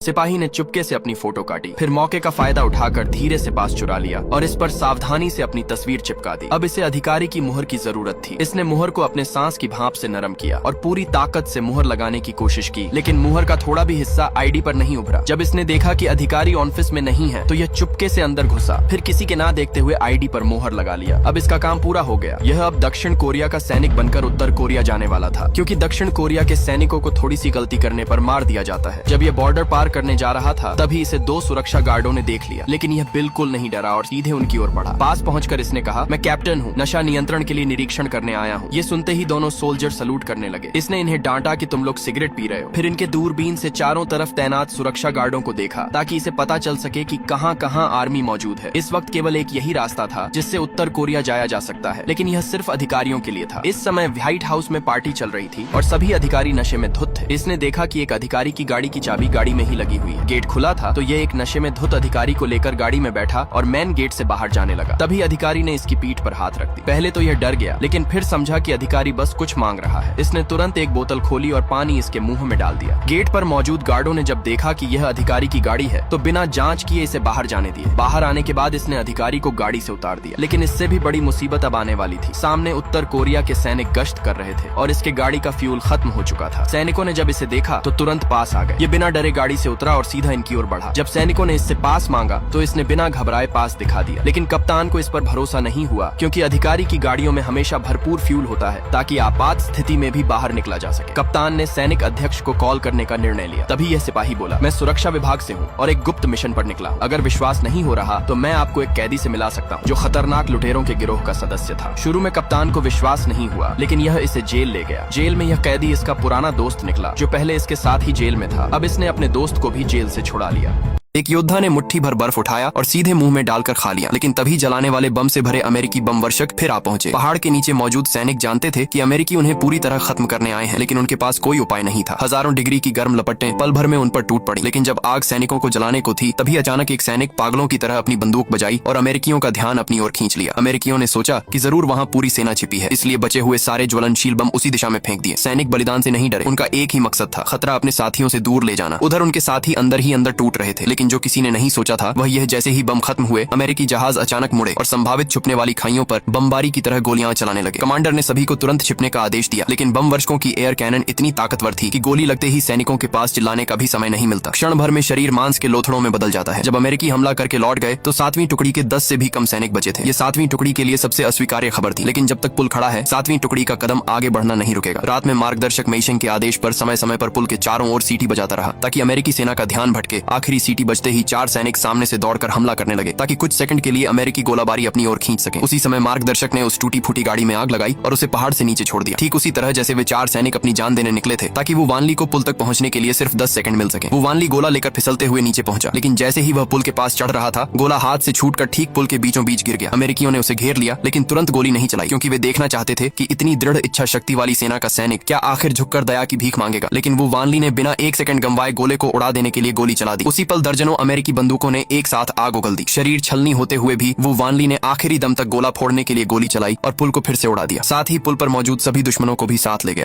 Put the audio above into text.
सिपाही ने चुपके से अपनी फोटो काटी, फिर मौके का फायदा उठाकर धीरे से पास चुरा लिया और इस पर सावधानी से अपनी तस्वीर चिपका दी। अब इसे अधिकारी की मुहर की जरूरत थी। इसने मुहर को अपने सांस की भाप से नरम किया और पूरी ताकत से मुहर लगाने की कोशिश की, लेकिन मुहर का थोड़ा भी हिस्सा आईडी पर नहीं उभरा। जब इसने देखा कि अधिकारी ऑफिस में नहीं है, तो यह चुपके से अंदर घुसा, फिर किसी के ना देखते हुए आईडी पर मुहर लगा लिया। अब इसका काम पूरा हो गया। यह अब दक्षिण कोरिया का सैनिक बनकर उत्तर कोरिया जाने वाला था, क्योंकि दक्षिण कोरिया के सैनिकों को थोड़ी सी गलती करने पर मार दिया जाता है। जब यह बॉर्डर पार करने जा रहा था, तभी इसे दो सुरक्षा गार्डों ने देख लिया, लेकिन यह बिल्कुल नहीं डरा और सीधे उनकी ओर बढ़ा। पास पहुंचकर इसने कहा, मैं कैप्टन हूँ, नशा नियंत्रण के लिए निरीक्षण करने आया हूँ। ये सुनते ही दोनों सोल्जर सलूट करने लगे। इसने इन्हें डांटा कि तुम लोग सिगरेट पी रहे हो। फिर इनके दूरबीन से चारों तरफ तैनात सुरक्षा गार्डों को देखा, ताकि इसे पता चल सके कि कहाँ कहाँ आर्मी मौजूद है। इस वक्त केवल एक यही रास्ता था जिससे उत्तर कोरिया जाया जा सकता है, लेकिन यह सिर्फ अधिकारियों के लिए था। इस समय व्हाइट हाउस में पार्टी चल रही थी और सभी अधिकारी नशे में धुत थे। इसने देखा कि एक अधिकारी की गाड़ी की चाबी गाड़ी में ही लगी हुई है। गेट खुला था तो ये एक नशे में धुत अधिकारी को लेकर गाड़ी में बैठा और मेन गेट से बाहर जाने लगा। तभी अधिकारी ने इसकी पीठ पर हाथ रख दी। पहले तो यह डर गया, लेकिन फिर समझा कि अधिकारी बस कुछ मांग रहा है। इसने तुरंत एक बोतल खोली और पानी इसके मुंह में डाल दिया। गेट पर मौजूद गार्डों ने जब देखा कि यह अधिकारी की गाड़ी है, तो बिना जांच किए इसे बाहर जाने दिए। बाहर आने के बाद इसने अधिकारी को गाड़ी से उतार दिया, लेकिन इससे भी बड़ी मुसीबत अब आने वाली थी। सामने उत्तर कोरिया के सैनिक गश्त कर रहे थे और इसके गाड़ी का फ्यूल खत्म हो चुका था। सैनिकों ने जब इसे देखा तो तुरंत पास आ गए। ये बिना डरे गाड़ी से उतरा और सीधा इनकी ओर बढ़ा। जब सैनिकों ने इससे पास मांगा तो इसने बिना घबराए पास दिखा दिया, लेकिन कप्तान को इस पर भरोसा नहीं हुआ, क्योंकि अधिकारी की गाड़ियों में हमेशा भरपूर फ्यूल होता है ताकि आपात स्थिति में भी बाहर निकला जा सके। कप्तान ने सैनिक अध्यक्ष को कॉल करने का निर्णय लिया। तभी यह सिपाही बोला, मैं सुरक्षा विभाग से हूँ और एक गुप्त मिशन पर निकला हूँ। अगर विश्वास नहीं हो रहा तो मैं आपको एक कैदी से मिला सकता हूँ, जो खतरनाक लुटेरों के गिरोह का सदस्य था। शुरू में कप्तान को विश्वास नहीं हुआ, लेकिन यह इसे जेल ले गया। जेल में यह कैदी इसका पुराना दोस्त निकला, जो पहले इसके साथ ही जेल में था। अब इसने अपने दोस्त को भी जेल से छुड़ा लिया। एक योद्धा ने मुट्ठी भर बर्फ उठाया और सीधे मुंह में डालकर खा लिया, लेकिन तभी जलाने वाले बम से भरे अमेरिकी बम वर्षक फिर आ पहुंचे। पहाड़ के नीचे मौजूद सैनिक जानते थे कि अमेरिकी उन्हें पूरी तरह खत्म करने आए हैं, लेकिन उनके पास कोई उपाय नहीं था। हजारों डिग्री की गर्म लपटें पल भर में उन पर टूट पड़ी, लेकिन जब आग सैनिकों को जलाने को थी, तभी अचानक एक सैनिक पागलों की तरह अपनी बंदूक बजाई और अमेरिकियों का ध्यान अपनी ओर खींच लिया। अमेरिकियों ने सोचा कि जरूर वहाँ पूरी सेना छिपी है, इसलिए बचे हुए सारे ज्वलनशील बम उसी दिशा में फेंक दिए। सैनिक बलिदान से नहीं डरे, उनका एक ही मकसद था, खतरा अपने साथियों से दूर ले जाना। उधर उनके साथी अंदर ही अंदर टूट रहे थे, लेकिन जो किसी ने नहीं सोचा था वह यह, जैसे ही बम खत्म हुए, अमेरिकी जहाज अचानक मुड़े और संभावित छुपने वाली खाइयों पर बमबारी की तरह गोलियां चलाने लगे। कमांडर ने सभी को तुरंत छिपने का आदेश दिया, लेकिन बम वर्षकों की एयर कैनन इतनी ताकतवर थी कि गोली लगते ही सैनिकों के पास चिल्लाने का भी समय नहीं मिलता। क्षण भर में शरीर मांस के लोथड़ों में बदल जाता है। जब अमेरिकी हमला करके लौट गए तो 7वीं टुकड़ी के 10 से भी कम सैनिक बचे थे। ये 7वीं टुकड़ी के लिए सबसे अस्वीकार्य खबर थी, लेकिन जब तक पुल खड़ा है, 7वीं टुकड़ी का कदम आगे बढ़ना नहीं रुकेगा। रात में मार्गदर्शक मेइशिंग के आदेश पर समय समय पर पुल के चारों ओर सीटी बजाता रहा, ताकि अमेरिकी सेना का ध्यान भटके। आखिरी सीटी बजते ही 4 सैनिक सामने से दौड़कर हमला करने लगे, ताकि कुछ सेकंड के लिए अमेरिकी गोलाबारी अपनी ओर खींच सके। उसी समय मार्गदर्शक ने उस टूटी फूटी गाड़ी में आग लगाई और उसे पहाड़ से नीचे छोड़ दिया, ठीक उसी तरह जैसे वे 4 सैनिक अपनी जान देने निकले थे, ताकि वो वानली को पुल तक पहुंचने के लिए सिर्फ 10 सेकंड मिल सके। वो वानली गोला लेकर फिसलते हुए नीचे पहुंचा, लेकिन जैसे ही वह पुल के पास चढ़ रहा था, गोला हाथ से छूटकर ठीक पुल के बीचों बीच गिर गया। अमेरिकियों ने उसे घेर लिया, लेकिन तुरंत गोली नहीं चलाई, क्योंकि वे देखना चाहते थे कि इतनी दृढ़ इच्छा शक्ति वाली सेना का सैनिक क्या आखिर झुककर दया की भीख मांगेगा। लेकिन वो वानली ने बिना 1 सेकंड गंवाए गोले को उड़ा देने के लिए गोली चला दी। उसी पल दर्जनों अमेरिकी बंदूकों ने एक साथ आग उगल दी। शरीर छलनी होते हुए भी वो वानली ने आखिरी दम तक गोला फोड़ने के लिए गोली चलाई और पुल को फिर से उड़ा दिया। साथ ही पुल पर मौजूद सभी दुश्मनों को भी साथ ले गया।